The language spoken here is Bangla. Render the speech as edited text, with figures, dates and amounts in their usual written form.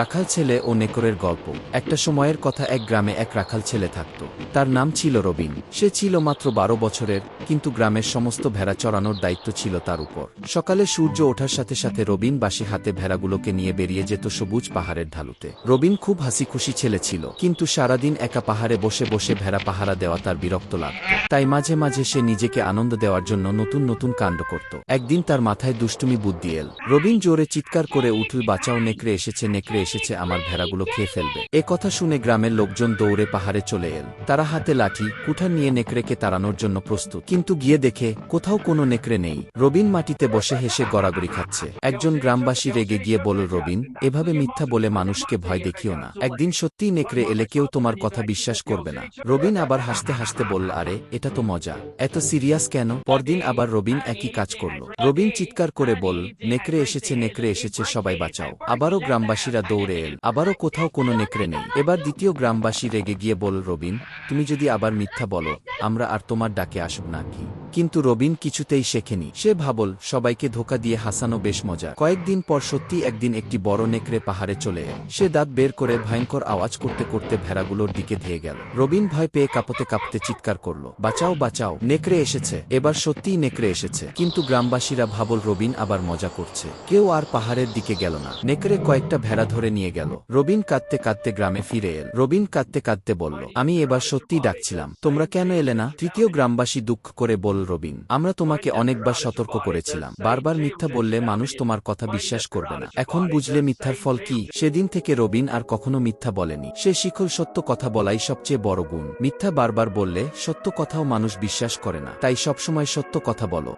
রাখাল ছেলে ও নেকড়ের গল্প। একটা সময়ের কথা, এক গ্রামে এক রাখাল ছেলে থাকত। তার নাম ছিল রবিন। সে ছিল মাত্র 12 বছরের, কিন্তু গ্রামের সমস্ত ভেড়া চড়ানোর দায়িত্ব ছিল তার উপর। সকালে সূর্য ওঠার সাথে সাথে রবিন বাঁশি হাতে ভেড়াগুলোকে নিয়ে বেরিয়ে যেত সবুজ পাহাড়ের ঢালুতে। রবিন খুব হাসিখুশি ছেলে ছিল, কিন্তু সারাদিন একা পাহাড়ে বসে বসে ভেড়া পাহারা দেওয়া তার বিরক্ত লাগত। তাই মাঝে মাঝে সে নিজেকে আনন্দ দেওয়ার জন্য নতুন নতুন কাণ্ড করত। একদিন তার মাথায় দুষ্টুমি বুদ্ধি এল। রবিন জোরে চিৎকার করে উঠল, বাঁচাও, নেকড়ে এসেছে, নেকড়ে এসেছে, আমার ভেড়াগুলো খেয়ে ফেলবে। এ কথা শুনে গ্রামের লোকজন দৌড়ে পাহাড়ে চলে এল। তারা হাতে লাঠি কুঠার নিয়ে নেকড়েকে তাড়ানোর জন্য প্রস্তুত, কিন্তু গিয়ে দেখে কোথাও কোনো নেকড়ে নেই। রবিন মাটিতে বসে হেসে গড়াগড়ি খাচ্ছে। একজন গ্রামবাসী রেগে গিয়ে বলল, রবিন, এভাবে মিথ্যা বলে মানুষকে ভয় দেখিও না। একদিন সত্যিই নেকড়ে এলে কেউ তোমার কথা বিশ্বাস করবে না। রবিন আবার হাসতে হাসতে বলল, আরে এটা তো মজা, এত সিরিয়াস কেন? পরদিন আবার রবিন একই কাজ করল। রবিন চিৎকার করে বলল, নেকড়ে এসেছে, নেকড়ে এসেছে, সবাই বাঁচাও। আবারও গ্রামবাসীরা দৌড়ে এল। আবারও কোথাও কোনো নেকড়ে নেই। এবার দ্বিতীয় গ্রামবাসী রেগে গিয়ে বলল, রবিন, তুমি যদি আবার মিথ্যা বলো, আমরা আর তোমার ডাকে আসব না কি? কিন্তু রবিন কিছুতেই শেখেনি। সে ভাবল, সবাইকে ধোঁকা দিয়ে হাসানো বেশ মজা। কয়েকদিন পর সত্যি একদিন একটি বড় নেকড়ে পাহাড়ে চলে এল। সে দাঁত বের করে ভয়ঙ্কর আওয়াজ করতে করতে ভেড়াগুলোর দিকে ধেয়ে গেল। রবিন ভয় পেয়ে কাঁপতে কাঁপতে চিৎকার করল, বাঁচাও, বাঁচাও, নেকড়ে এসেছে। এবার সত্যিই নেকড়ে এসেছে, কিন্তু গ্রামবাসীরা ভাবল রবিন আবার মজা করছে। কেউ আর পাহাড়ের দিকে গেল না। নেকড়ে কয়েকটা ভেড়া ধরে নিয়ে গেল। রবিন কাঁদতে কাঁদতে গ্রামে ফিরে এল। রবিন কাঁদতে কাঁদতে বলল, আমি এবার সত্যিই ডাকছিলাম, তোমরা কেন এলে না? তৃতীয় গ্রামবাসী দুঃখ করে বলল, রবিন, আমরা তোমাকে অনেকবার সতর্ক করেছিলাম, বারবার মিথ্যা বললে মানুষ তোমার কথা বিশ্বাস করবে না। এখন বুঝলে মিথ্যার ফল কি? সেদিন থেকে রবিন আর কখনো মিথ্যা বলেনি। সে শিখল, সত্য কথা বলাই সবচেয়ে বড় গুণ। মিথ্যা বারবার বললে সত্য কথাও মানুষ বিশ্বাস করে না। তাই সবসময় সত্য কথা বলো।